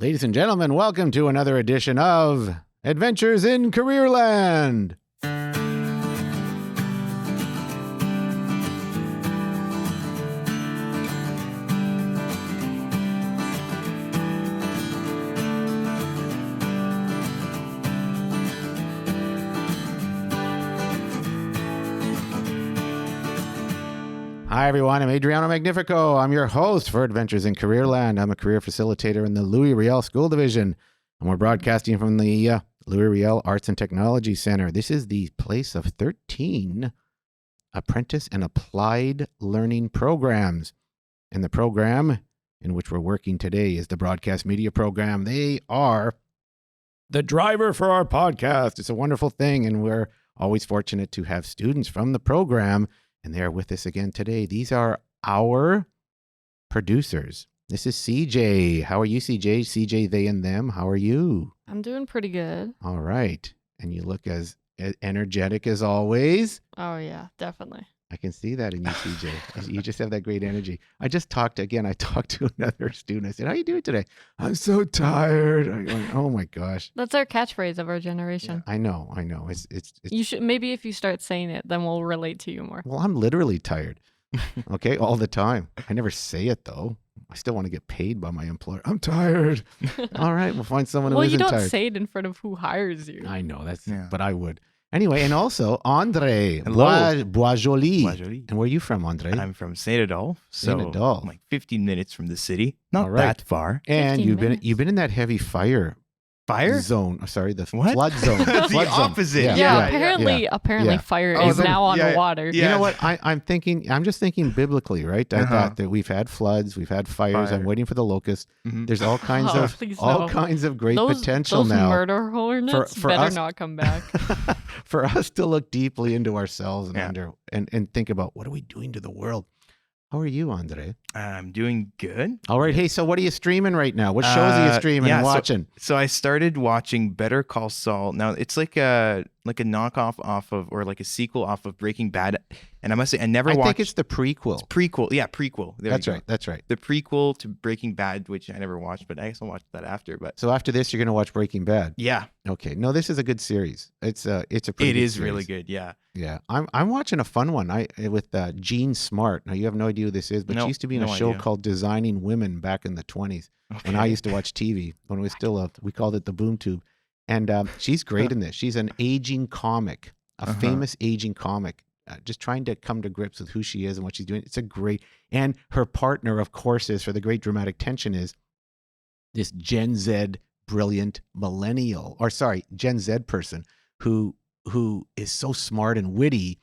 Ladies and gentlemen, welcome to another edition of Adventures in Careerland. Hi, everyone. I'm Adriano Magnifico. I'm your host for Adventures in Careerland. I'm a career facilitator in the Riel School Division, and we're broadcasting from the Riel Arts and Technology Center. This is the place of 13 apprentice and applied learning programs. And the program in which we're working today is the broadcast media program. They are the driver for our podcast. It's a wonderful thing, and we're always fortunate to have students from the program, and they're with us again today. These are our producers. This is CJ. How are you, CJ? CJ, they and them. How are you? I'm doing pretty good. All right. And you look as energetic as always. Oh, yeah, definitely. I can see that in you, CJ. You just have that great energy. I talked to another student. I said, how are you doing today? I'm so tired. I went, oh my gosh. That's our catchphrase of our generation. Yeah, I know. It's You should, maybe if you start saying it, then we'll relate to you more. Well, I'm literally tired. Okay, all the time. I never say it though. I still want to get paid by my employer. I'm tired. All right, we'll find someone who isn't tired. Well, you don't say it in front of who hires you. I know but I would. Anyway, and also Andre Boisjoli. And where are you from, Andre? I'm from Saint Adolphe, Saint Adolphe. I'm like 15 minutes from the city. Not that far. And you've been in that heavy fire zone. Oh, sorry, the flood zone. That's flood the zone. opposite. Yeah, apparently fire is now on the water. You know what? I'm just thinking biblically, right? I thought that we've had floods, we've had fires. I'm waiting for the locust. Mm-hmm. There's all kinds kinds of great potential those now. Murder hornets for better not come back. For us to look deeply into ourselves and think about what are we doing to the world. How are you, Andre? I'm doing good. All right. Hey, so what are you streaming right now? What shows are you streaming and watching? So I started watching Better Call Saul. Now, it's like a knockoff off of, or like a sequel off of Breaking Bad. And I must say, I think it's the prequel. It's prequel. Yeah, prequel. That's right. The prequel to Breaking Bad, which I never watched, but I guess I'll watch that after. But so after this, you're going to watch Breaking Bad? Yeah. Okay. No, this is a good series. It's a pretty good series. Really good. Yeah. Yeah. I'm watching a fun one with Jean Smart. Now, you have no idea who this is, but she used to be in a show called Designing Women back in the 20s when I used to watch TV, when it was still we called it the boom tube. And she's great in this. She's an aging comic, a famous aging comic, just trying to come to grips with who she is and what she's doing. It's a great, and her partner, of course, is for the great dramatic tension is this Gen Z brilliant Gen Z person who is so smart and witty,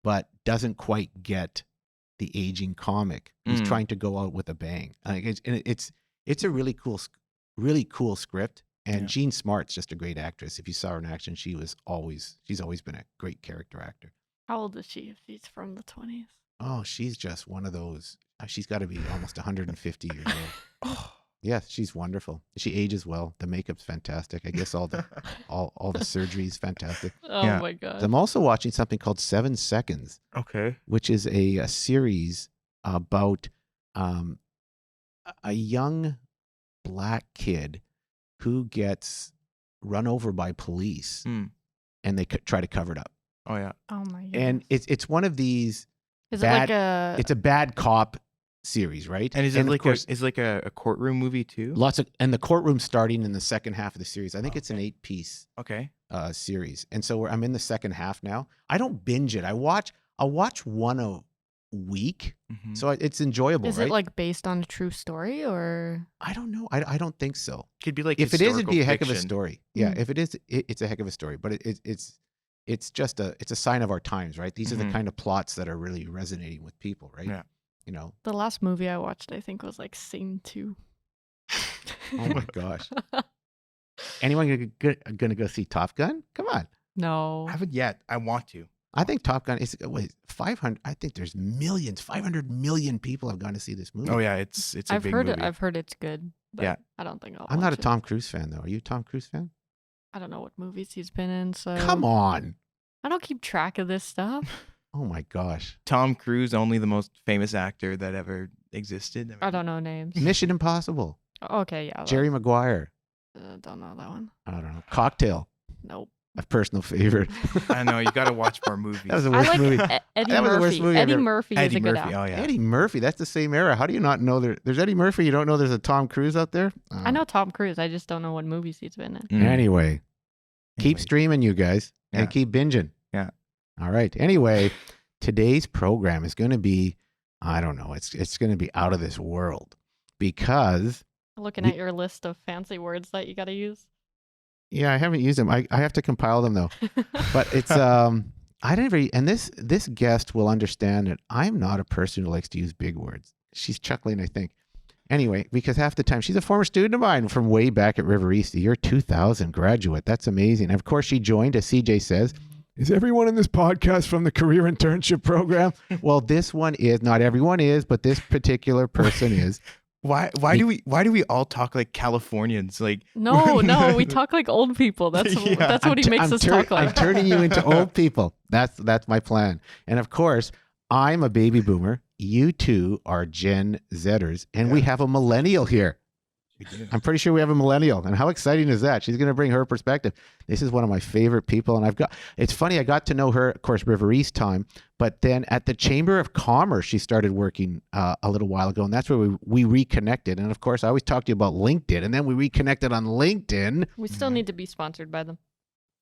but doesn't quite get the aging comic. He's trying to go out with a bang. It's a really cool script. And Jean Smart's just a great actress. If you saw her in action, she's always been a great character actor. How old is she if she's from the 20s? Oh, she's just one of those. She's got to be almost 150 years old. Oh, yes, she's wonderful. She ages well. The makeup's fantastic. I guess all the surgery's fantastic. Oh my God. I'm also watching something called 7 Seconds. Okay. Which is a series about a young black kid who gets run over by police and they try to cover it up. Oh yeah. Oh my God. And it's one of these. Is it like a? It's a bad cop series, right? And is it like a courtroom movie too? And the courtroom starting in the second half of the series. I think it's an 8-piece series, and so I'm in the second half now. I don't binge it. I'll watch one a week, so it's enjoyable. Is it like based on a true story or? I don't know. I don't think so. Could be like if it is, it'd be a heck of a fiction. story. Yeah, if it is, it's a heck of a story. But it's just a sign of our times, right? These are the kind of plots that are really resonating with people, right? Yeah. You know. The last movie I watched, I think, was like Sing 2. Oh my gosh. Anyone gonna go see Top Gun? Come on. No. I haven't yet. I want to. I think Top Gun is 500. I think there's millions, 500 million people have gone to see this movie. Oh yeah, it's a big movie. I've heard it's good. But Yeah. I don't think I'm not a Tom Cruise fan though. Are you a Tom Cruise fan? I don't know what movies he's been in, so Come on. I don't keep track of this stuff. Oh my gosh. Tom Cruise, only the most famous actor that ever existed. I don't know names. Mission Impossible. Okay, yeah. Jerry Maguire. Don't know that one. I don't know. Cocktail. Nope. A personal favorite. I know, you got to watch more movies. That was the I worst like movie. Eddie That was the worst Murphy. movie I've Eddie ever- Murphy is Eddie a good Murphy. actor. Oh yeah. Eddie Murphy. That's the same era. How do you not know there's Eddie Murphy? You don't know there's a Tom Cruise out there? I know Tom Cruise. I just don't know what movies he's been in. Mm. Anyway, keep Anyway. streaming, you guys, and Yeah. keep binging. Yeah. All right. Anyway, today's program is going to be, I don't know, it's going to be out of this world because, Looking We- at your list of fancy words that you got to use. yeah, I haven't used them. I have to compile them though. But it's I never, and this guest will understand that I'm not a person who likes to use big words. She's chuckling, I think. Anyway, because half the time she's a former student of mine from way back at River East, the year 2000 graduate. That's amazing. And of course, she joined, as CJ says. Is everyone in this podcast from the career internship program? Well, this one is. Not everyone is, but this particular person is. Why do we all talk like Californians? Like No, we talk like old people. That's Yeah. what he makes us talk I'm like. turning you into old people. That's my plan. And of course, I'm a baby boomer. You two are Gen Zers, and we have a millennial here. I'm pretty sure we have a millennial. And how exciting is that? She's going to bring her perspective. This is one of my favorite people. And it's funny, I got to know her, of course, River East time, but then at the Chamber of Commerce, she started working a little while ago. And that's where we reconnected. And of course, I always talk to you about LinkedIn. And then we reconnected on LinkedIn. We still need to be sponsored by them.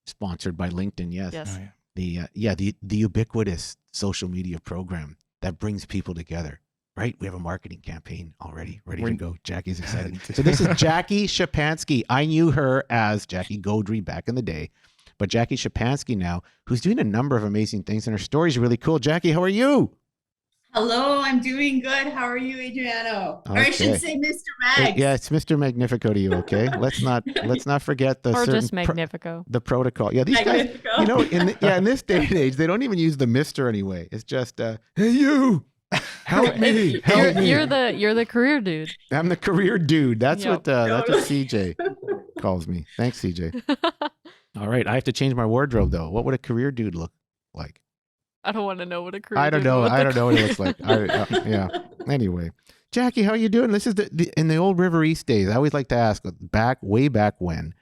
Sponsored by LinkedIn, yes. Yes. Oh, yeah. The ubiquitous social media program that brings people together. Right? We have a marketing campaign already ready to go. Jackie's excited. So this is Jackie Schapansky. I knew her as Jackie Gaudry back in the day, but Jackie Schapansky now, who's doing a number of amazing things, and her story's really cool. Jackie, how are you? Hello, I'm doing good. How are you, Adriano? Or I Okay. should say Mr. Mags. Yeah, it's Mr. Magnifico to you, okay? Let's not forget the Or certain just Magnifico. the protocol. Yeah, these guys, Magnifico. you know, in this day and age, they don't even use the Mr. anyway. It's just hey you. Help me! Help me! You're the career dude. I'm the career dude. That's Yep. what CJ calls me. Thanks, CJ. All right, I have to change my wardrobe though. What would a career dude look like? I don't want to know what a career I don't dude know. would I look don't know what it looks like. Yeah. Anyway, Jackie, how are you doing? This is in the old River East days. I always like to ask way back when.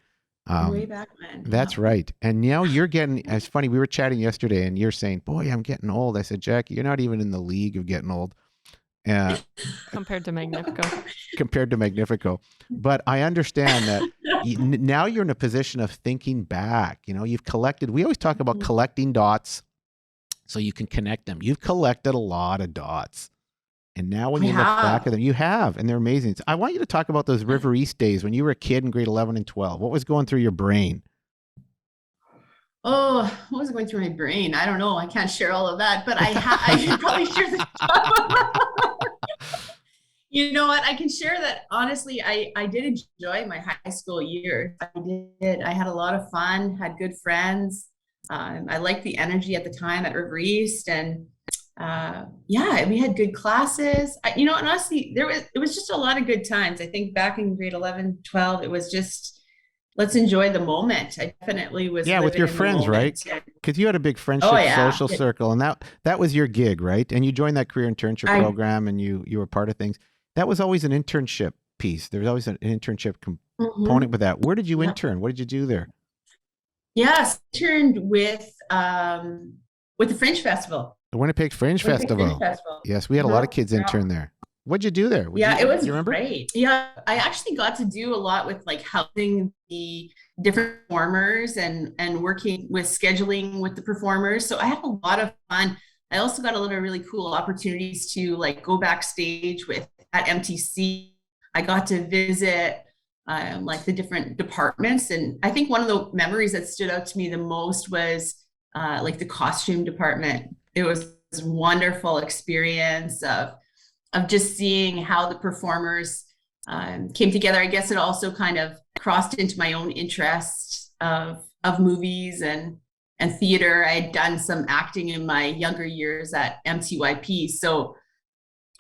Way back when. That's right. And now you're getting, it's funny, we were chatting yesterday and you're saying, boy, I'm getting old. I said, Jackie, you're not even in the league of getting old compared to Magnifico. compared to Magnifico. But I understand that now you're in a position of thinking back. You know, you've collected, we always talk about collecting dots so you can connect them. You've collected a lot of dots. And now when you look back at them, you have, and they're amazing. So I want you to talk about those River East days when you were a kid in grade 11 and 12. What was going through your brain? Oh, what was going through my brain? I don't know. I can't share all of that, but I should probably share the You know what? I can share that honestly, I did enjoy my high school years. I did. I had a lot of fun, had good friends. I liked the energy at the time at River East, and yeah, we had good classes. And honestly, it was just a lot of good times. I think back in grade 11, 12, it was just, let's enjoy the moment. I definitely was with your friends, right? Because you had a big friendship social circle, and that was your gig, right? And you joined that career internship program, and you were part of things. That was always an internship piece. There was always an internship component with that. Where did you intern? What did you do there? Yes, interned with the Fringe Festival. The Winnipeg Fringe Festival. Yes, we had a lot of kids intern there. What'd you do there? It was do you remember? great. Yeah, I actually got to do a lot with like helping the different performers and working with scheduling with the performers. So I had a lot of fun. I also got a lot of really cool opportunities to like go backstage at MTC. I got to visit like the different departments. And I think one of the memories that stood out to me the most was like the costume department. It was a wonderful experience of just seeing how the performers came together. I guess it also kind of crossed into my own interest of movies and theater. I had done some acting in my younger years at MTYP. So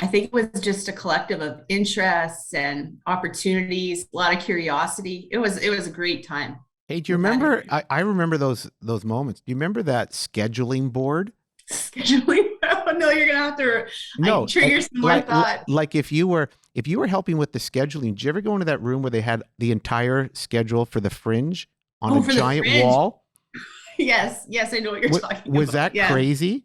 I think it was just a collective of interests and opportunities, a lot of curiosity. It was a great time. Hey, do you remember? I remember those moments. Do you remember that scheduling board? Scheduling? Oh, no, you're gonna have to trigger some more thought. Like if you were if you were helping with the scheduling, did you ever go into that room where they had the entire schedule for the Fringe on a giant wall? Yes, I know what you're talking about. Was that crazy?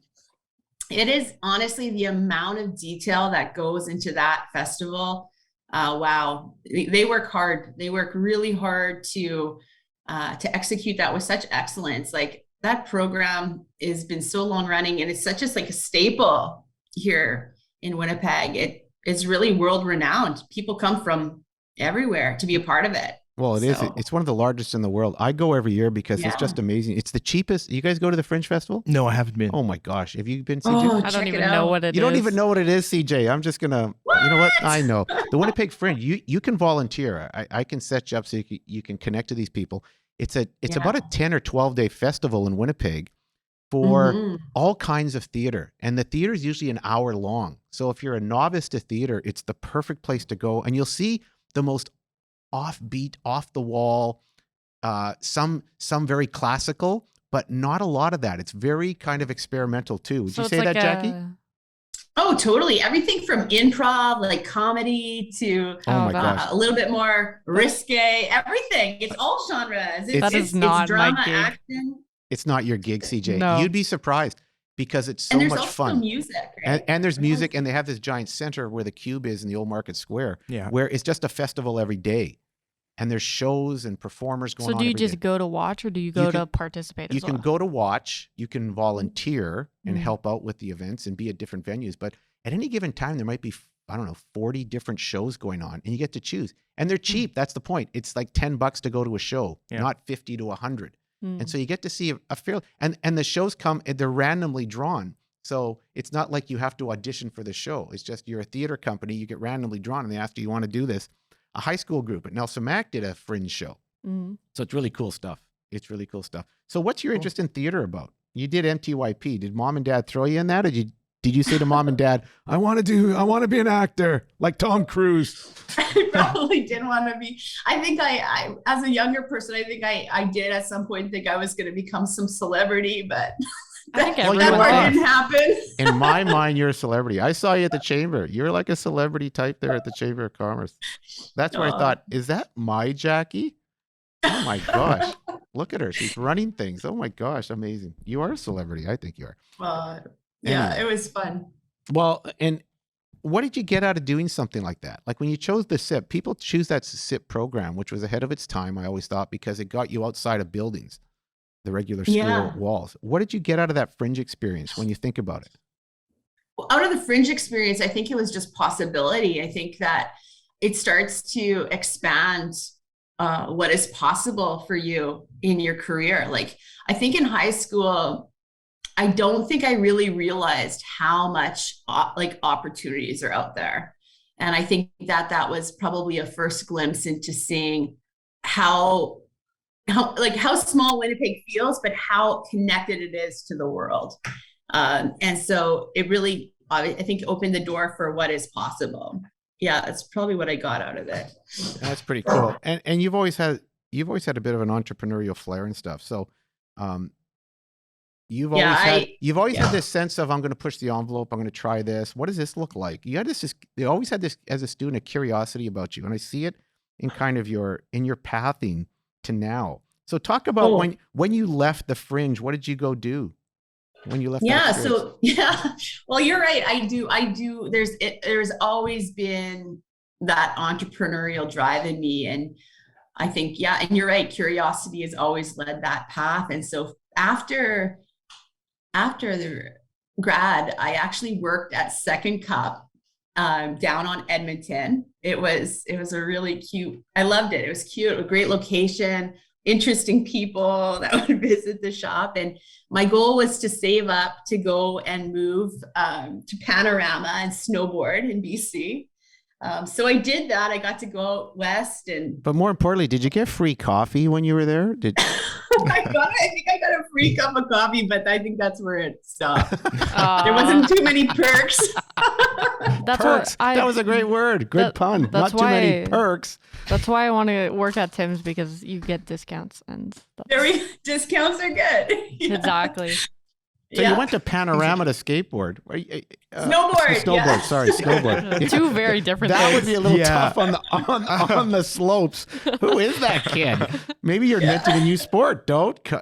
It is, honestly, the amount of detail that goes into that festival. Wow. They work hard. They work really hard to execute that with such excellence. Like, that program has been so long running, and it's such just like a staple here in Winnipeg. It's really world renowned. People come from everywhere to be a part of it. Well, it is. It's one of the largest in the world. I go every year because it's just amazing. It's the cheapest. You guys go to the Fringe Festival? No, I haven't been. Oh my gosh. Have you been, CJ? I don't even know what it is. You don't even know what it is, CJ. I'm just going to, you know what? I know. The Winnipeg Fringe, you can volunteer. I can set you up so you can connect to these people. It's about a 10 or 12 day festival in Winnipeg for all kinds of theater. And the theater is usually an hour long. So if you're a novice to theater, it's the perfect place to go. And you'll see the most offbeat, off the wall, some very classical, but not a lot of that. It's very kind of experimental too. Would you say that, Jackie? Oh, totally. Everything from improv, like comedy, to a little bit more risque, everything. It's all genres. It's not drama, my gig. action. It's not your gig, CJ. No. You'd be surprised because it's so much fun. And there's also music, right? And there's music, and they have this giant center where the Cube is in the Old Market Square, where it's just a festival every day. And there's shows and performers going on. So do you just go to watch, or do you go to participate as well? You can go to watch, you can volunteer and help out with the events and be at different venues. But at any given time, there might be, 40 different shows going on, and you get to choose. And they're cheap. That's the point. It's like $10 to go to a show, not 50 to 100. And so you get to see a fair, and the shows come, they're randomly drawn. So it's not like you have to audition for the show. It's just you're a theater company, you get randomly drawn, and they ask, do you want to do this? A high school group at Nelson Mac did a Fringe show. So it's really cool stuff. So what's your interest in theater about? You did MTYP. Did mom and dad throw you in that? Or did you say to mom and dad, I want to be an actor like Tom Cruise? I probably didn't want to be. I think I as a younger person, I think I did at some point think I was going to become some celebrity, but that part didn't happen. In my mind, you're a celebrity. I saw you at the Chamber. You're like a celebrity type there at the Chamber of Commerce. That's where I thought, is that my Jackie? Oh my gosh. Look at her. She's running things. Oh my gosh. Amazing. You are a celebrity. I think you are. It was fun. Well, and what did you get out of doing something like that? Like when you chose the SIP, people choose that SIP program, which was ahead of its time, I always thought, because it got you outside of buildings, the regular school walls. What did you get out of that Fringe experience when you think about it? Well, out of the Fringe experience, I think it was just possibility. I think that it starts to expand what is possible for you in your career. Like, I think in high school, I don't think I really realized how much opportunities are out there. And I think that was probably a first glimpse into seeing how small Winnipeg feels, but how connected it is to the world. And so it really, I think, opened the door for what is possible. Yeah, that's probably what I got out of it. That's pretty cool. And you've always had a bit of an entrepreneurial flair and stuff. So you've always had this sense of, I'm going to push the envelope. I'm going to try this. What does this look like? You always had this as a student, a curiosity about you. And I see it in kind of your pathing to now. So talk about when you left the Fringe, what did you go do when you left? Well, you're right. I do. There's always been that entrepreneurial drive in me. And I think, and you're right. Curiosity has always led that path. And so after the grad, I actually worked at Second Cup down on Edmonton. It was a really cute, I loved it. It was cute, a great location, interesting people that would visit the shop. And my goal was to save up to go and move to Panorama and snowboard in BC. So I did that. I got to go out west, but more importantly, did you get free coffee when you were there? I think I got a free cup of coffee, but I think that's where it stopped. There wasn't too many perks. Perks. That was a great word. Good pun. Not too many perks. That's why I want to work at Tim's, because you get discounts and stuff. Discounts are good. Exactly. So you went to Panorama to skateboard. Snowboard. Snowboard. Sorry, snowboard. Two very different things. That would be a little tough on the slopes. Who is that kid? Maybe you're inventing a new sport.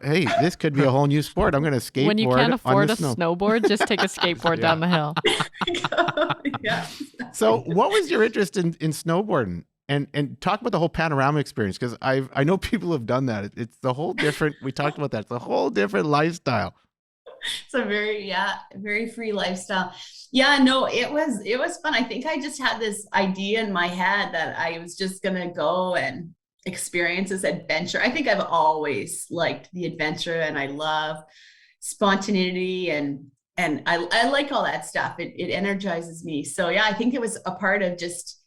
Hey, this could be a whole new sport. I'm going to skateboard. When you can't afford a snowboard, just take a skateboard down the hill. Yeah. So what was your interest in snowboarding? And talk about the whole Panorama experience, because I know people have done that. It's the whole different. We talked about that. It's a whole different lifestyle. It's a very free lifestyle. Yeah, no, it was fun. I think I just had this idea in my head that I was just gonna go and experience this adventure. I think I've always liked the adventure, and I love spontaneity, and I like all that stuff. It energizes me. So yeah, I think it was a part of just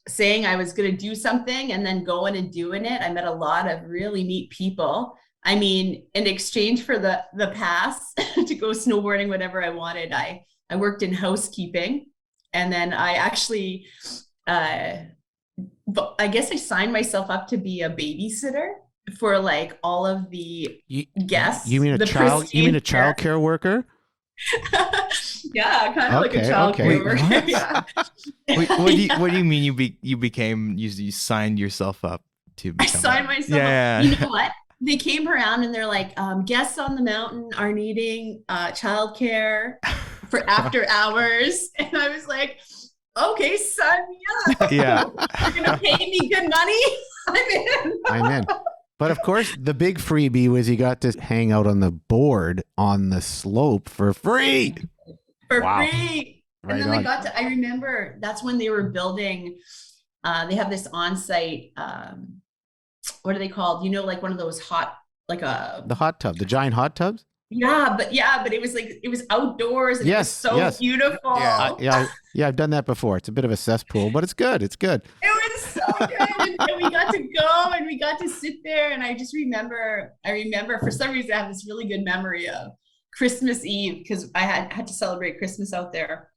saying I was going to do something and then going and doing it. I met a lot of really neat people. I mean, in exchange for the pass to go snowboarding whenever I wanted, I worked in housekeeping. And then I actually, I guess I signed myself up to be a babysitter for like all of the guests. You mean a child care worker? Yeah, kind of like a child care worker. Yeah. What do you mean you signed yourself up to become? I signed myself up. You know what? They came around and they're like, guests on the mountain are needing childcare for after hours. And I was like, okay, sign me up. Yeah. You're going to pay me good money? I'm in. But of course, the big freebie was you got to hang out on the board on the slope for free. For free. And then I remember that's when they were building, they have this on-site, what are they called? You know, like one of those the hot tub, the giant hot tubs? Yeah, but it was outdoors and it was so beautiful. Yeah, I've done that before. It's a bit of a cesspool, but it's good. It's good. It was so good. And we got to go and we got to sit there. And I just remember for some reason I have this really good memory of Christmas Eve, because I had to celebrate Christmas out there.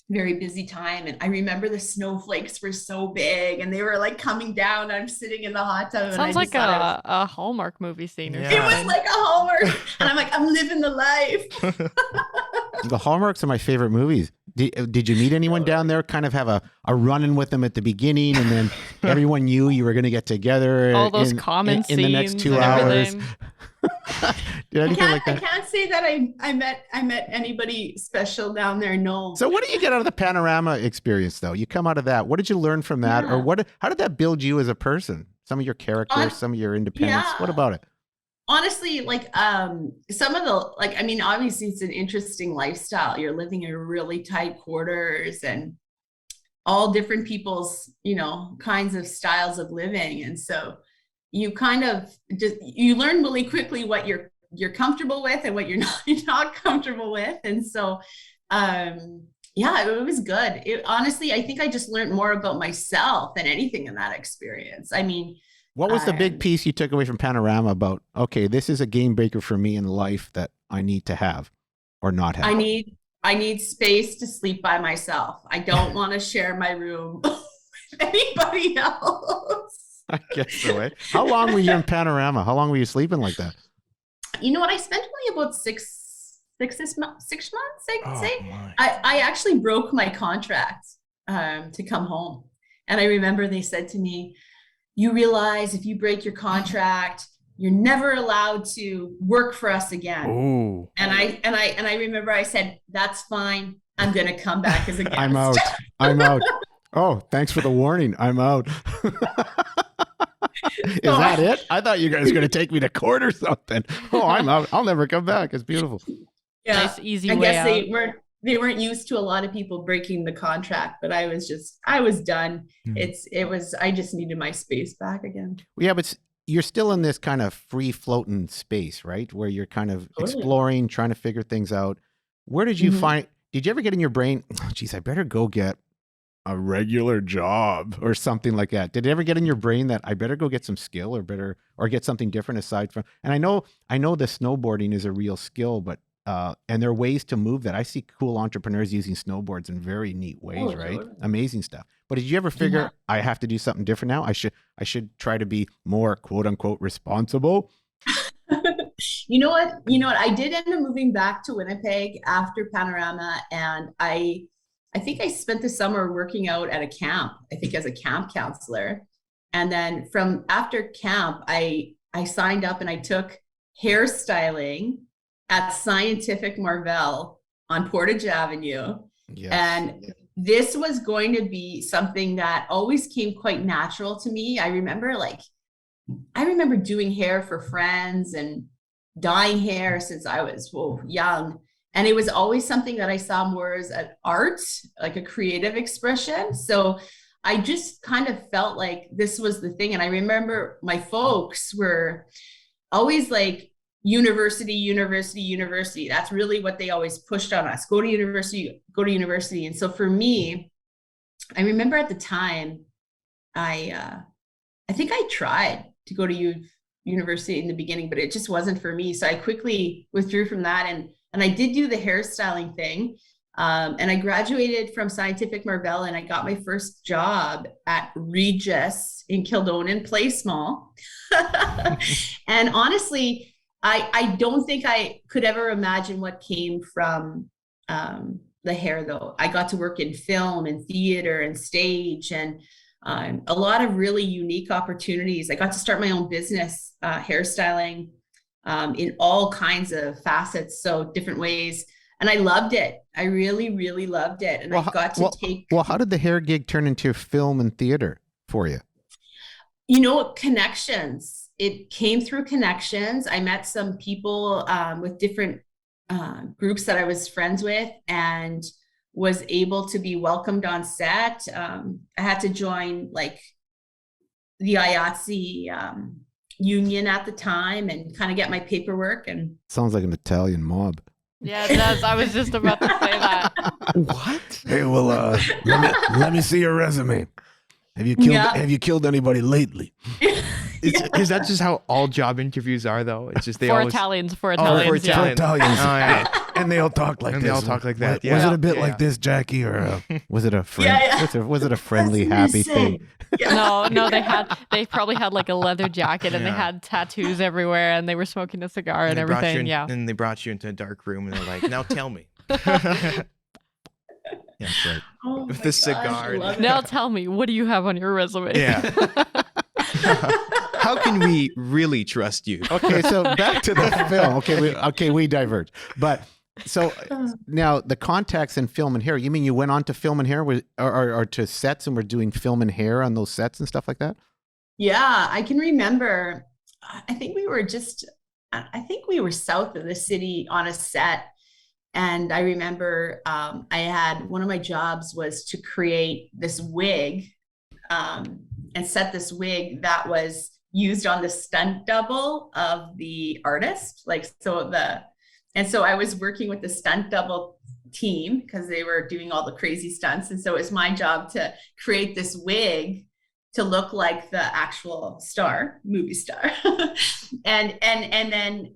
Very busy time. And I remember the snowflakes were so big and they were like coming down. I'm sitting in the hot tub. Sounds like a Hallmark movie scene or something. It was like a Hallmark. And I'm like, I'm living the life. The Hallmarks are my favorite movies. Did you meet anyone down there? Kind of have a run-in with them at the beginning, and then everyone knew you were going to get together. All those common scenes in the next 2 hours. I can't say that I met anybody special down there. No. So what did you get out of the Panorama experience, though? You come out of that. What did you learn from that, or how did that build you as a person? Some of your characters, some of your independence. What about it? Honestly, like some of the obviously it's an interesting lifestyle. You're living in really tight quarters and all different people's, kinds of styles of living. And so you kind of you learn really quickly what you're comfortable with and what you're not comfortable with. And so it was good. Honestly, I think I just learned more about myself than anything in that experience. I mean, what was the big piece you took away from Panorama about, okay, this is a game breaker for me in life that I need to have or not have? I need space to sleep by myself. I don't want to share my room with anybody else. I guess so, eh? How long were you in Panorama? How long were you sleeping like that? You know what? I spent only about 6 months, I could say. I actually broke my contract to come home. And I remember they said to me, you realize if you break your contract, you're never allowed to work for us again. Ooh. And I remember I said, that's fine. I'm going to come back as a guest. I'm out. Oh, thanks for the warning. I'm out. Is that it? I thought you guys were going to take me to court or something. Oh, I'm out. I'll never come back. It's beautiful. Yeah. Nice, easy I way guess out. They weren't used to a lot of people breaking the contract, but I was done. I just needed my space back again. Yeah, but you're still in this kind of free floating space, right? Where you're kind of exploring, trying to figure things out. Where did you did you ever get in your brain, oh, geez, I better go get a regular job or something like that? Did it ever get in your brain that I better go get some skill or get something different aside from, and I know the snowboarding is a real skill, but and there are ways to move that. I see cool entrepreneurs using snowboards in very neat ways, right? Totally. Amazing stuff. But did you ever figure I have to do something different now? I should try to be more quote unquote responsible. You know what? You know what? I did end up moving back to Winnipeg after Panorama, and I think I spent the summer working out at a camp, I think as a camp counselor. And then from after camp, I signed up and I took hairstyling at Scientific Marvel on Portage Avenue. Yes. And this was going to be something that always came quite natural to me. I remember doing hair for friends and dyeing hair since I was young. And it was always something that I saw more as an art, like a creative expression. So I just kind of felt like this was the thing. And I remember my folks were always like, university, university, university. That's really what they always pushed on us. Go to university, go to university. And so for me, I remember at the time, I think I tried to go to university in the beginning, but it just wasn't for me. So I quickly withdrew from that. And I did do the hairstyling thing. And I graduated from Scientific Marvel, and I got my first job at Regis in Kildonan, Play Small. And honestly, I don't think I could ever imagine what came from the hair, though. I got to work in film and theater and stage, and a lot of really unique opportunities. I got to start my own business, hairstyling, in all kinds of facets, so different ways. And I loved it. I really, really loved it. And I got to take... Well, how did the hair gig turn into film and theater for you? You know, connections. It came through connections. I met some people with different groups that I was friends with and was able to be welcomed on set. I had to join like the IATSE union at the time and kind of get my paperwork. And sounds like an Italian mob. Yeah, it does. I was just about to say that. What? Hey, well, let me see your resume. Have you killed anybody lately? Is that just how all job interviews are, though? It's just for Italians. For Italians. Oh, yeah. And they all talk like this. They all talk like that. Was it a bit like this, Jackie, or was it a friend? Was it a friendly, happy thing? No, they probably had like a leather jacket and they had tattoos everywhere and they were smoking a cigar and everything. And they brought you into a dark room and they're like, "Now tell me." Yeah, that's right. Oh with the cigar. Now tell me, what do you have on your resume? Yeah. How can we really trust you? Okay, so back to the film. We diverge. But so now the contacts in film and hair, you mean you went on to film and hair or to sets and were doing film and hair on those sets and stuff like that? Yeah, I can remember. I think we were south of the city on a set. And I remember I had one of my jobs was to create this wig and set this wig that was used on the stunt double of the artist. And so I was working with the stunt double team because they were doing all the crazy stunts. And so it was my job to create this wig to look like the actual movie star. and then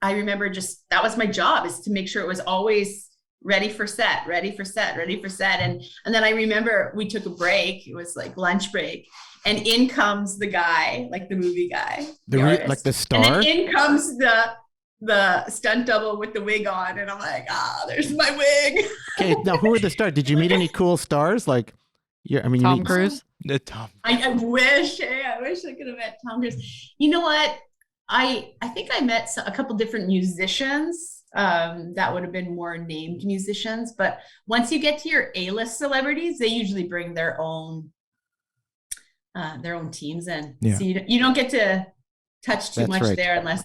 I remember that was my job, is to make sure it was always ready for set. And then I remember we took a break. It was like lunch break. And in comes the guy, like the movie guy. Like the star? And then in comes the stunt double with the wig on. And I'm like, there's my wig. Okay, now who are the stars? Did you meet any cool stars? Like, Tom Cruise? I wish I could have met Tom Cruise. You know what? I think I met a couple different musicians that would have been more named musicians. But once you get to your A-list celebrities, they usually bring their own teams in. Yeah. So you don't get to touch too much there unless,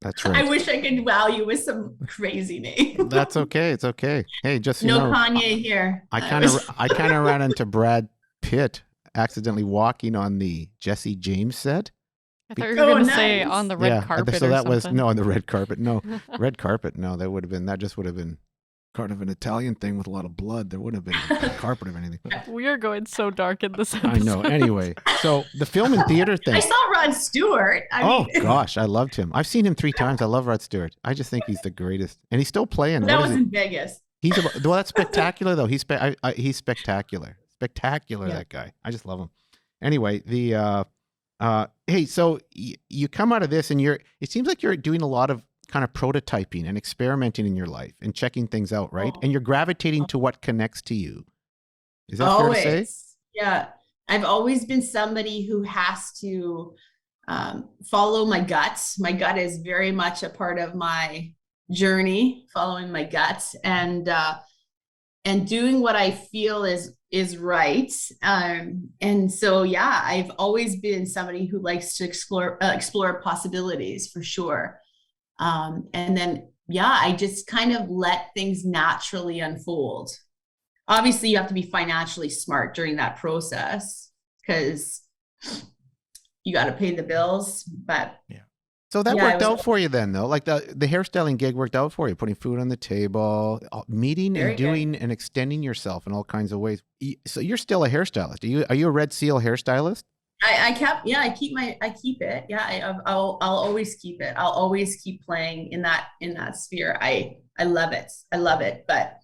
That's right. I wish I could wow you with some crazy name. That's okay. It's okay. Hey, just Kanye here. I kind of ran into Brad Pitt accidentally walking on the Jesse James set. I thought you were going to say on the red carpet. So that was something. on the red carpet. No, red carpet. No, that just would have been kind of an Italian thing with a lot of blood. There wouldn't have been a carpet or anything. We are going so dark in this episode. I know. Anyway, so the film and theater thing. I saw Rod Stewart. Gosh, I loved him. I've seen him 3 times. I love Rod Stewart. I just think he's the greatest, and he's still playing. That was in Vegas. That's spectacular though. He's spectacular. Spectacular. That guy. I just love him. Anyway, the Hey, so you come out of this and it seems like you're doing a lot of kind of prototyping and experimenting in your life and checking things out, right? And you're gravitating to what connects to you. Is that fair to say? Yeah. I've always been somebody who has to follow my guts. My gut is very much a part of my journey, following my guts and doing what I feel is right. And so, yeah, I've always been somebody who likes to explore possibilities for sure. And then, yeah, I just kind of let things naturally unfold. Obviously, you have to be financially smart during that process because you got to pay the bills. But yeah. So that worked out for you then, though. Like the hairstyling gig worked out for you, putting food on the table, meeting and doing and extending yourself in all kinds of ways. So you're still a hairstylist. Are you a Red Seal hairstylist? I keep it. Yeah, I'll always keep it. I'll always keep playing in that sphere. I love it. I love it. But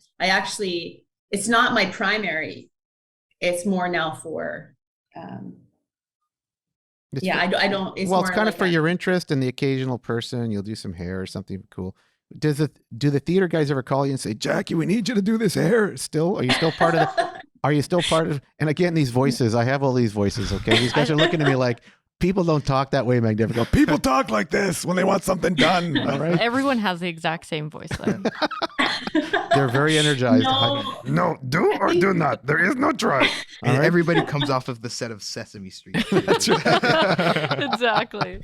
it's not my primary. It's more now for, I don't. It's kind of for your interest and the occasional person. You'll do some hair or something cool. Do the theater guys ever call you and say, Jackie, we need you to do this hair still? Are you still part of Are you still part of, and again, these voices, I have all these voices, okay? These guys are looking at me like, people don't talk that way, Magnificent. People talk like this when they want something done, all right? Everyone has the exact same voice, though. They're very energized. No, do or do not. There is no try. And everybody comes off of the set of Sesame Street. That's right. Exactly.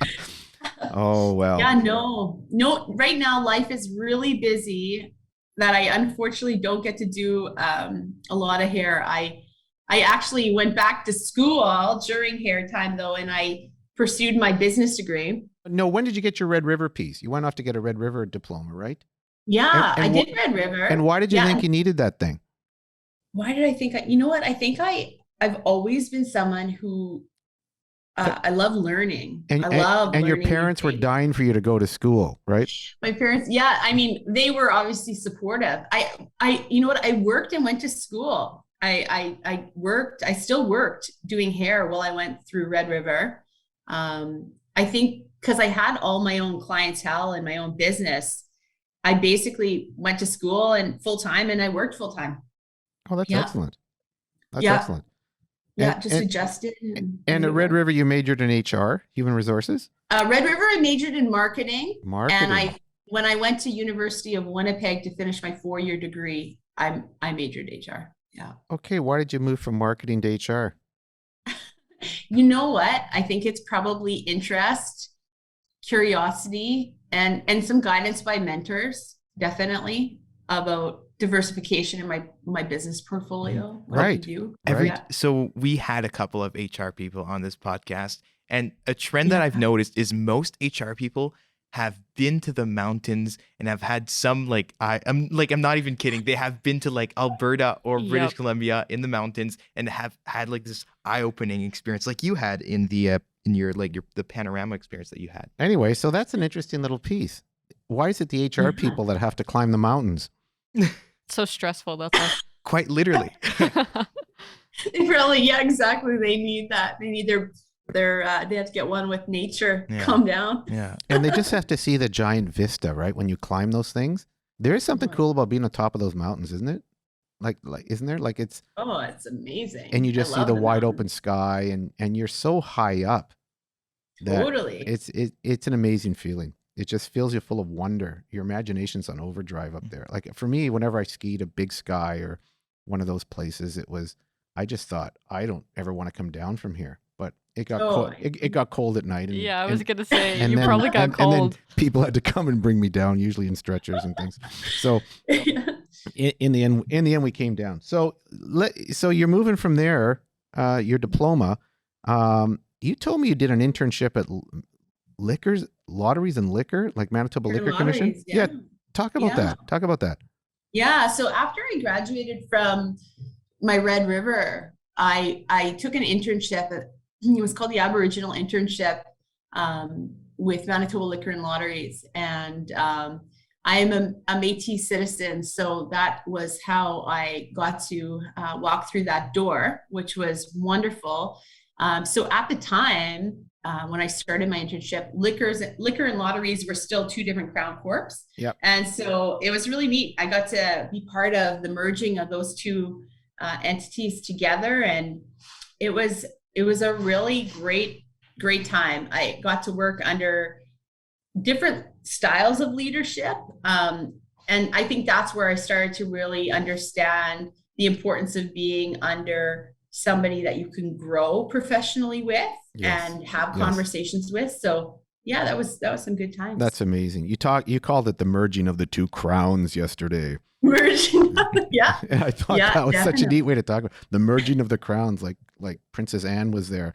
Oh, well. Yeah, no. Right now, life is really busy that I unfortunately don't get to do a lot of hair. I actually went back to school during hair time, though, and I pursued my business degree. No, when did you get your Red River piece? You went off to get a Red River diploma, right? Yeah, I did Red River. And why did you think you needed that thing? Why did I think? You know what? I think I've always been someone who I love learning. I love and your parents were dying for you to go to school, right? My parents, yeah. I mean, they were obviously supportive. You know what? I worked and went to school. I still worked doing hair while I went through Red River. I think because I had all my own clientele and my own business, I basically went to school and full time, and I worked full time. Oh, that's excellent. That's excellent. Yeah, just adjusted. And at Red River, you majored in HR, human resources? Red River, I majored in marketing. Marketing. And when I went to University of Winnipeg to finish my 4-year degree, I majored HR. Yeah. Okay, why did you move from marketing to HR? You know what? I think it's probably interest, curiosity, and some guidance by mentors, definitely, about diversification in my business portfolio. Right. So we had a couple of HR people on this podcast, and a trend that I've noticed is most HR people have been to the mountains and have had some I'm not even kidding. They have been to like Alberta or British Columbia in the mountains and have had like this eye-opening experience like you had in the the panorama experience that you had. Anyway, so that's an interesting little piece. Why is it the HR people that have to climb the mountains? So stressful. That's all. Quite literally. Really, yeah, exactly. They need that. They need they have to get one with nature. Calm down. Yeah. And they just have to see the giant vista, right? When you climb those things, there is something cool about being on top of those mountains, isn't it? Like isn't there? Like it's amazing. And you just see the wide open sky, and you're so high up. Totally. It's an amazing feeling. It just fills you full of wonder. Your imagination's on overdrive up there. Like for me, whenever I skied a Big Sky or one of those places, I just thought, I don't ever want to come down from here. But it got cold. It got cold at night. And, I was gonna say you probably got cold. And then people had to come and bring me down, usually in stretchers and things. So in the end, we came down. So you're moving from there. Your diploma. You told me you did an internship at lotteries and liquor, like Manitoba Liquor Commission. Yeah. Talk about that. Yeah. So after I graduated from my Red River, I took an internship. It was called the Aboriginal internship with Manitoba Liquor and Lotteries. And I am a Métis citizen. So that was how I got to walk through that door, which was wonderful. So at the time, when I started my internship, liquor and lotteries were still two different Crown Corps. Yep. And so it was really neat. I got to be part of the merging of those two entities together. And it was a really great time. I got to work under different styles of leadership. And I think that's where I started to really understand the importance of being under somebody that you can grow professionally with and have conversations with. So yeah, that was some good times. That's amazing. You called it the merging of the two crowns yesterday. Merging. Yeah. And I thought that was such a neat way to talk about the merging of the crowns, like Princess Anne was there.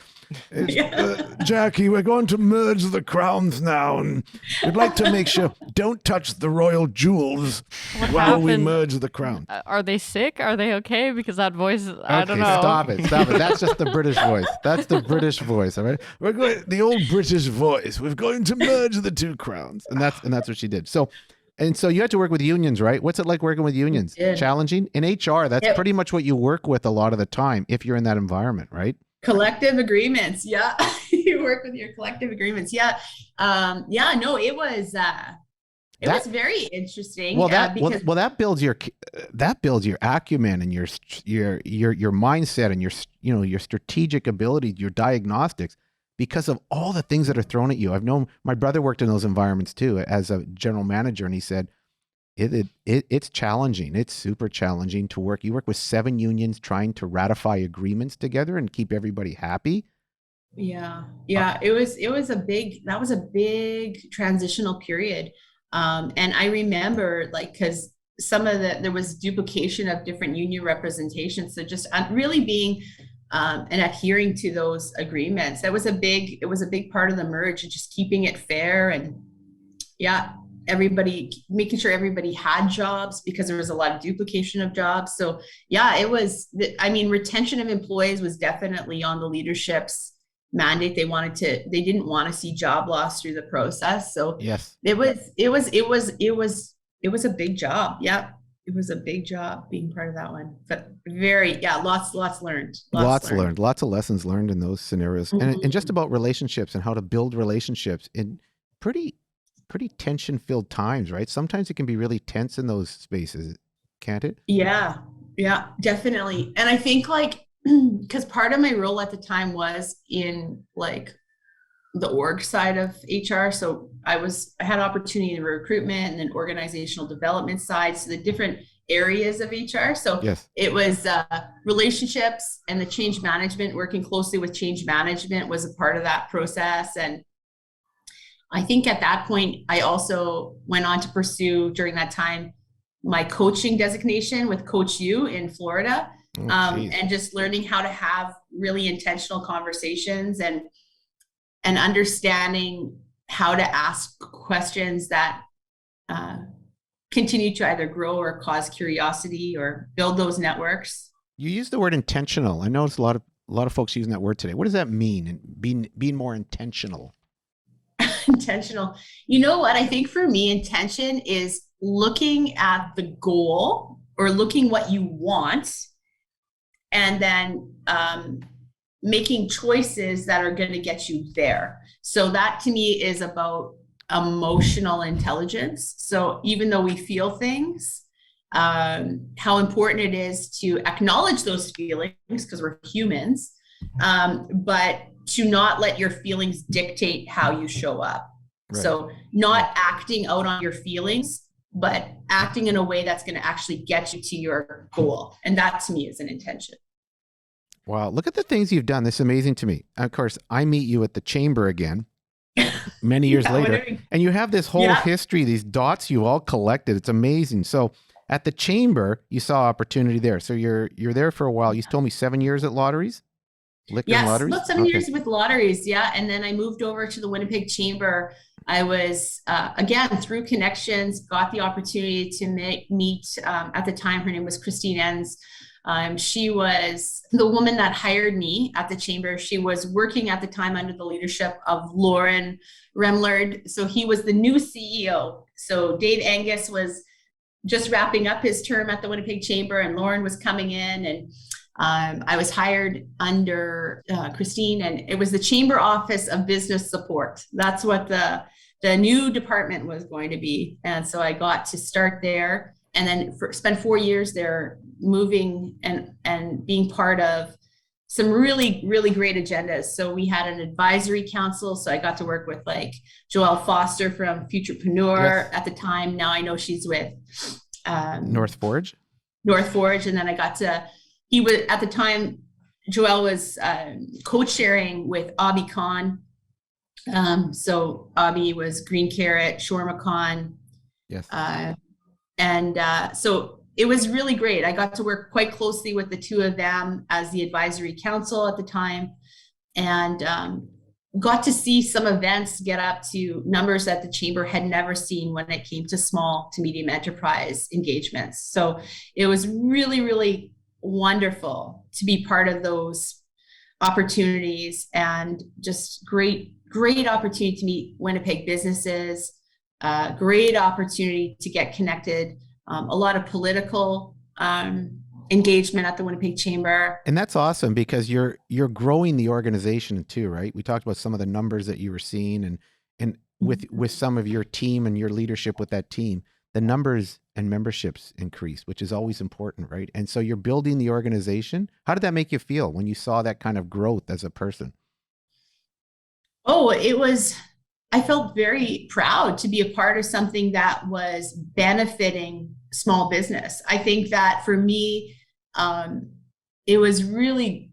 Jackie, we're going to merge the crowns now, and we'd like to make sure don't touch the royal jewels while we merge the crown. Are they sick? Are they okay? Because that voice, I don't know. Stop it. That's just the British voice. That's the British voice. All right. We're going the old British voice. We're going to merge the two crowns. And that's what she did. So you had to work with unions, right? What's it like working with unions? Challenging? In HR, that's pretty much what you work with a lot of the time if you're in that environment, right? Collective agreements. Yeah. You work with your collective agreements. Yeah. It was very interesting. Well, that builds your acumen and your mindset and your strategic ability, your diagnostics, because of all the things that are thrown at you. I've known my brother worked in those environments too as a general manager, and he said it's challenging. It's super challenging to work. You work with 7 unions trying to ratify agreements together and keep everybody happy. Yeah. That was a big transitional period. And I remember because there was duplication of different union representations. So just really being and adhering to those agreements. It was a big part of the merge, and just keeping it fair, and making sure everybody had jobs, because there was a lot of duplication of jobs. So retention of employees was definitely on the leadership's mandate. They didn't want to see job loss through the process. So yes, it was a big job. Yeah. It was a big job being part of that one, but lots learned. Lots of lessons learned in those scenarios, and just about relationships and how to build relationships in pretty tension-filled times, right? Sometimes it can be really tense in those spaces, can't it? Yeah, definitely. And I think because part of my role at the time was in the org side of HR. So I had opportunity in the recruitment and then organizational development side. So the different areas of HR. So It was relationships and the change management, working closely with change management was a part of that process. And I think at that point, I also went on to pursue during that time, my coaching designation with Coach U in Florida. And just learning how to have really intentional conversations and understanding how to ask questions that continue to either grow or cause curiosity or build those networks. You use the word intentional. I noticed a lot of folks using that word today. What does that mean? And being more intentional. Intentional. You know what? I think for me, intention is looking at the goal or looking what you want, and then making choices that are going to get you there. So that to me is about emotional intelligence. So even though we feel things, how important it is to acknowledge those feelings, because we're humans, but to not let your feelings dictate how you show up. Right. So not acting out on your feelings, but acting in a way that's going to actually get you to your goal. And that to me is an intention. Wow. Look at the things you've done. This is amazing to me. Of course, I meet you at the chamber again many years later, and you have this whole history, these dots you all collected. It's amazing. So at the chamber, you saw opportunity there. So you're there for a while. You told me 7 years at lotteries? Yes, about 7 years with lotteries. Yeah. And then I moved over to the Winnipeg chamber. I was, again, through connections, got the opportunity to meet, at the time, her name was Christine Enns. She was the woman that hired me at the chamber. She was working at the time under the leadership of Lauren Remlard. So he was the new CEO. So Dave Angus was just wrapping up his term at the Winnipeg chamber, and Lauren was coming in, I was hired under Christine, and it was the Chamber Office of Business Support. That's what the new department was going to be. And so I got to start there, and then spent 4 years there, moving and being part of some really, really great agendas. So we had an advisory council. So I got to work with like Joelle Foster from Futurepreneur at the time. Now I know she's with North Forge. And then he was at the time, Joelle was co-chairing with Abby Khan. So Abby was Green Carrot, Shorma Khan. Yes. So it was really great. I got to work quite closely with the two of them as the advisory council at the time, and got to see some events get up to numbers that the chamber had never seen when it came to small to medium enterprise engagements. So it was really, really wonderful to be part of those opportunities, and just great opportunity to meet Winnipeg businesses, great opportunity to get connected. A lot of political engagement at the Winnipeg Chamber. And that's awesome, because you're growing the organization too, right? We talked about some of the numbers that you were seeing, and with some of your team and your leadership with that team, the numbers and memberships increase, which is always important, right? And so you're building the organization. How did that make you feel when you saw that kind of growth as a person? Oh, I felt very proud to be a part of something that was benefiting small business. I think that for me, it was really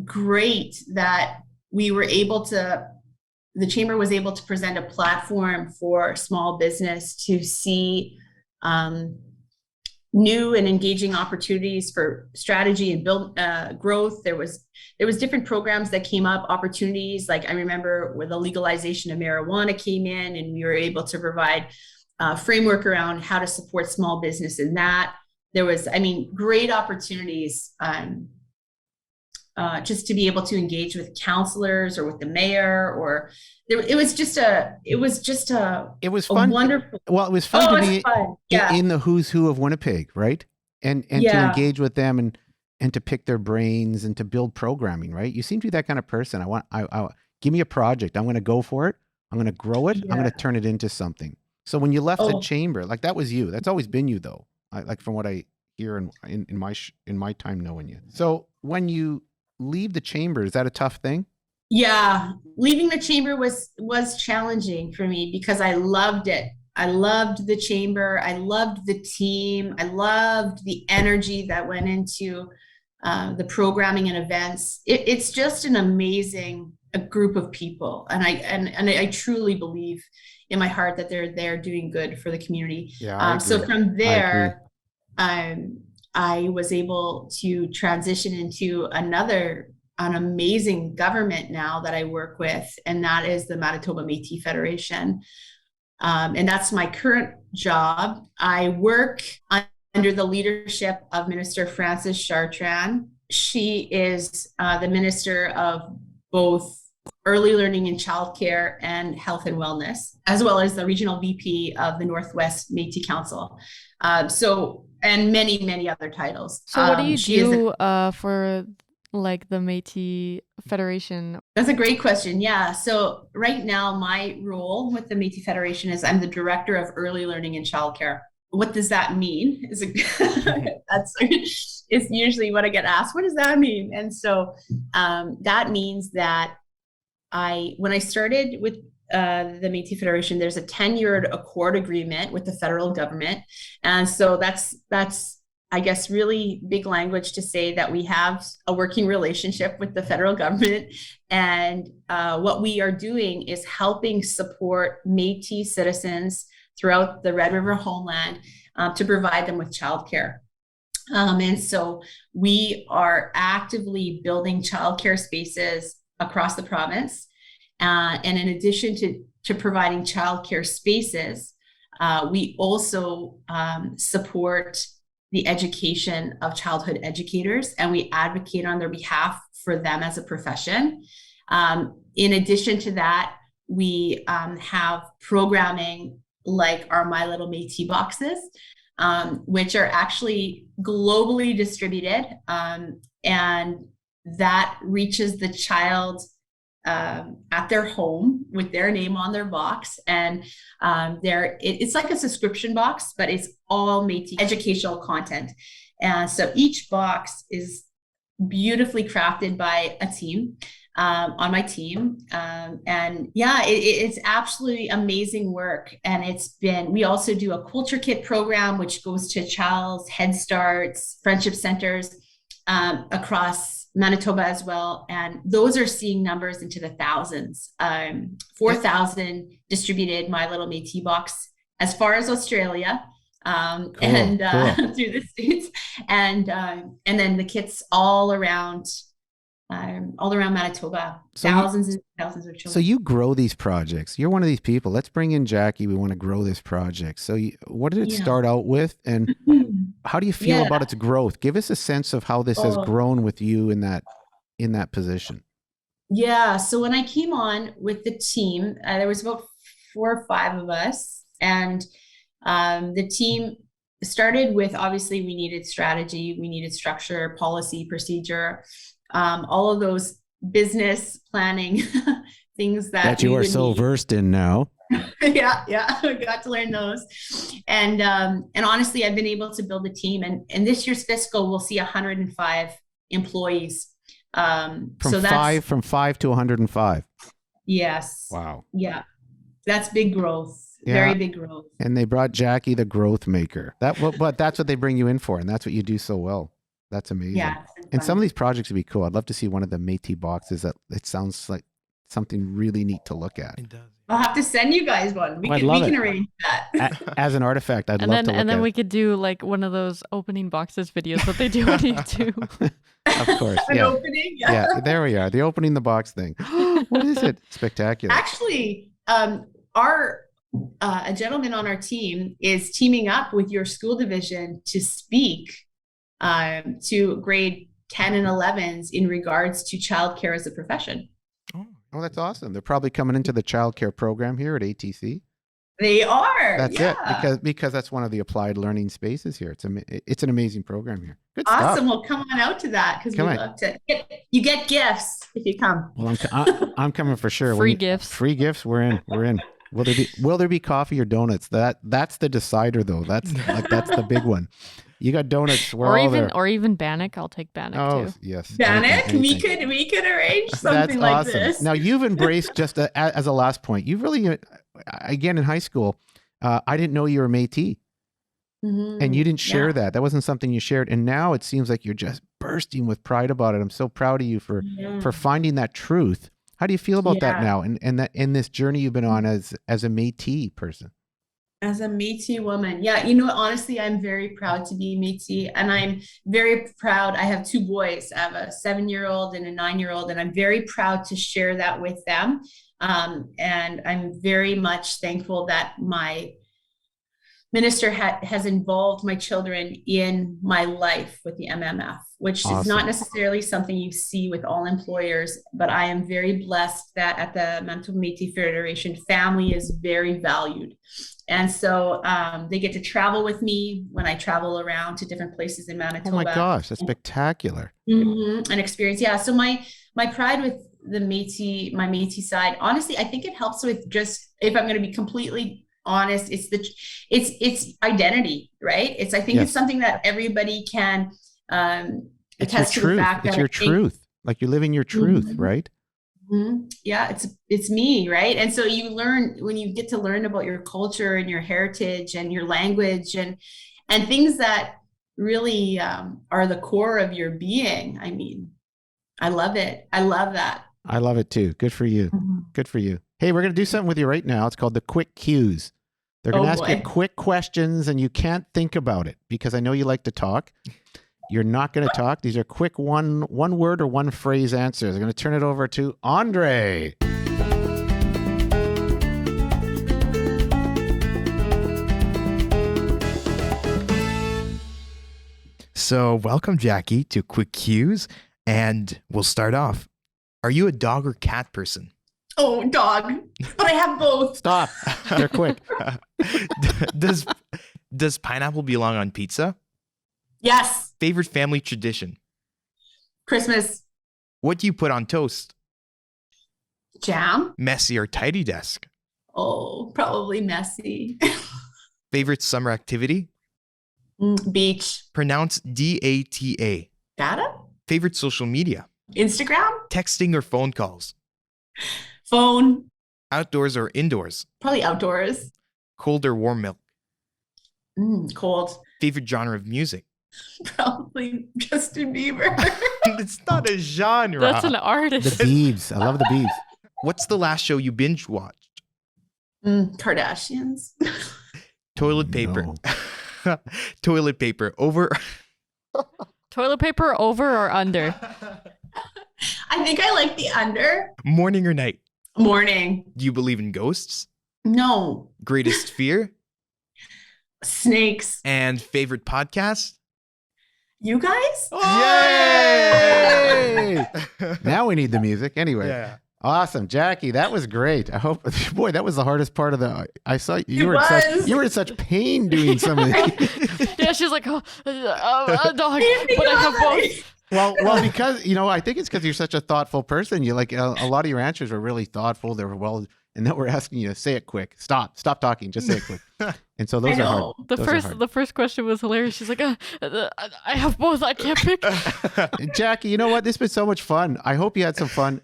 great that the chamber was able to present a platform for small business to see new and engaging opportunities for strategy and build growth. There was different programs that came up, opportunities. Like I remember when the legalization of marijuana came in, and we were able to provide a framework around how to support small business in that. There was, great opportunities just to be able to engage with counselors or with the mayor, or it was fun. Wonderful. Well, it was fun to be in the who's who of Winnipeg, right? And to engage with them and to pick their brains and to build programming, right? You seem to be that kind of person. I give me a project. I'm going to go for it. I'm going to grow it. I'm going to turn it into something. So when you left the chamber, like that was you. That's always been you, though. Like from what I hear in my time knowing you. So when you leave the chamber, is that a tough thing? Yeah, leaving the chamber was challenging for me, because I loved it. I loved the chamber. I loved the team. I loved the energy that went into the programming and events. It's just an amazing group of people, and I truly believe in my heart that they're there doing good for the community. So from there, I was able to transition into an amazing government now that I work with, and that is the Manitoba Métis Federation. And that's my current job. I work under the leadership of Minister Frances Chartrand. She is the Minister of both early learning and childcare and health and wellness, as well as the Regional VP of the Northwest Métis Council. And many, many other titles. So what do you do for like the Métis Federation? That's a great question. Yeah. So right now, my role with the Métis Federation is I'm the Director of Early Learning and Childcare. What does that mean? It's usually what I get asked. What does that mean? And so that means that when I started with the Métis Federation, there's a 10-year accord agreement with the federal government. And so that's I guess, really big language to say that we have a working relationship with the federal government. And what we are doing is helping support Métis citizens throughout the Red River homeland to provide them with childcare. And so we are actively building childcare spaces across the province. And in addition to providing childcare spaces, we also support the education of childhood educators, and we advocate on their behalf for them as a profession. In addition to that, we have programming like our My Little Métis boxes, which are actually globally distributed. And that reaches the child at their home with their name on their box. And it's like a subscription box, but it's all Métis educational content. And so each box is beautifully crafted by a team on my team. And yeah, it's absolutely amazing work. And we also do a culture kit program, which goes to child's Head Starts, friendship centers across Manitoba as well. And those are seeing numbers into the thousands. 4,000 distributed My Little Métis box as far as Australia. Cool. Through the States, and then the kits all around Manitoba, thousands and thousands of children. So you grow these projects. You're one of these people. Let's bring in Jackie. We want to grow this project. So what did it start out with, and how do you feel about its growth? Give us a sense of how this has grown with you in that position. Yeah. So when I came on with the team, there was about 4 or 5 of us, and the team started with, obviously we needed strategy, we needed structure, policy, procedure, all of those business planning things that you are so versed in now. yeah, I got to learn those. And honestly, I've been able to build a team, and this year's fiscal, we'll see 105 employees. From 5 to 105. Yes. Wow. Yeah. That's big growth. Yeah. Very big growth. And they brought Jackie, the growth maker. But that's what they bring you in for, and that's what you do so well. That's amazing. Yeah. And some of these projects would be cool. I'd love to see one of the Métis boxes. That it sounds like something really neat to look at. It does. I'll have to send you guys one. We can arrange that. As an artifact, I'd love to look at it. And then we could do like one of those opening boxes videos that they do on YouTube. Of course. An opening? Yeah, there we are. The opening the box thing. What is it? Spectacular. Actually, a gentleman on our team is teaming up with your school division to speak to grade 10 and 11s in regards to childcare as a profession. Oh, that's awesome. They're probably coming into the childcare program here at ATC. They are. That's it. Because that's one of the applied learning spaces here. It's an amazing program here. Good awesome. Stuff. Well, come on out to that, because we love to. You get gifts if you come. Well, I'm coming for sure. Free gifts. Free gifts. We're in. Will there be coffee or donuts? That's the decider, though. That's the big one. You got donuts. Or even Bannock. I'll take Bannock too. Yes. Bannock. We could arrange something like awesome. this. Now you've embraced, just as a last point, you've really, again in high school, I didn't know you were Métis. Mm-hmm. And you didn't share that. That wasn't something you shared. And now it seems like you're just bursting with pride about it. I'm so proud of you for finding that truth. How do you feel about that now? And that in this journey you've been on as a Métis person? As a Métis woman. Yeah. Honestly, I'm very proud to be Métis, and I'm very proud. I have 2 boys. I have a 7-year-old and a 9-year-old, and I'm very proud to share that with them. And I'm very much thankful that my minister has involved my children in my life with the MMF, which is not necessarily something you see with all employers, but I am very blessed that at the Manitoba Métis Federation, family is very valued. And so they get to travel with me when I travel around to different places in Manitoba. Oh my gosh, that's spectacular. Mm-hmm, an experience. Yeah. So my pride with my Métis side, honestly, I think it helps with just, if I'm going to be completely honest, it's identity, right? I think it's something that everybody can attest to the fact that it's your truth. Like you're living your truth, right? Mm-hmm. Yeah, it's me, right? And so you learn, when you get to learn about your culture and your heritage and your language and things that really are the core of your being. I mean, I love it. I love that. I love it too. Good for you. Mm-hmm. Good for you. Hey, we're going to do something with you right now. It's called the Quick Cues. They're going to ask you quick questions, and you can't think about it because I know you like to talk. You're not going to talk. These are quick one word or one phrase answers. I'm going to turn it over to Andre. So welcome, Jackie, to Quick Cues. And we'll start off. Are you a dog or cat person? Oh, dog. But I have both. Stop. They're quick. Does pineapple belong on pizza? Yes. Favorite family tradition? Christmas. What do you put on toast? Jam. Messy or tidy desk? Oh, probably messy. Favorite summer activity? Beach. Pronounce DATA. Data. Favorite social media? Instagram. Texting or phone calls? Phone. Outdoors or indoors? Probably outdoors. Cold or warm milk? Cold. Favorite genre of music? Probably Justin Bieber. It's not a genre. That's an artist. The Biebs. I love the Biebs. What's the last show you binge watched? Kardashians. Toilet paper. No. Toilet paper over. Toilet paper over or under? I think I like the under. Morning or night? Morning. Do you believe in ghosts? No. Greatest fear? Snakes. And favorite podcast? You guys? Yay! Now we need the music. Anyway. Yeah. Awesome, Jackie. That was great. I hope, boy, that was the hardest part of the. I saw you were in such pain doing some of these. Yeah, she's like, a dog, but I have both. Well, because I think it's because you're such a thoughtful person. You like a lot of your answers were really thoughtful. They were well, and now we're asking you to say it quick. Stop talking. Just say it quick. And so those are hard. The first question was hilarious. She's like, I have both. I can't pick. Jackie, you know what? This has been so much fun. I hope you had some fun.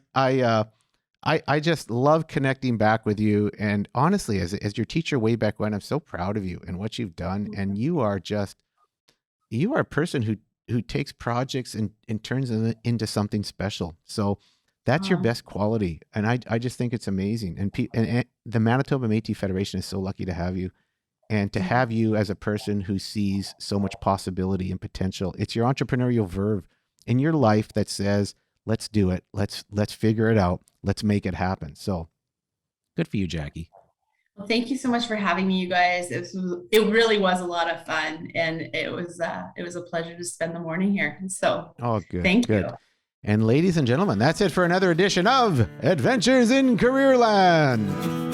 I just love connecting back with you. And honestly, as your teacher way back when, I'm so proud of you and what you've done. And you are a person who takes projects and turns them into something special. So that's your best quality. And I just think it's amazing. And the Manitoba Métis Federation is so lucky to have you. And to have you as a person who sees so much possibility and potential. It's your entrepreneurial verve in your life that says, let's do it. Let's figure it out. Let's make it happen. So good for you, Jackie. Well, thank you so much for having me, you guys. It really was a lot of fun, and it was a pleasure to spend the morning here. So good. Thank you. And ladies and gentlemen, that's it for another edition of Adventures in Careerland.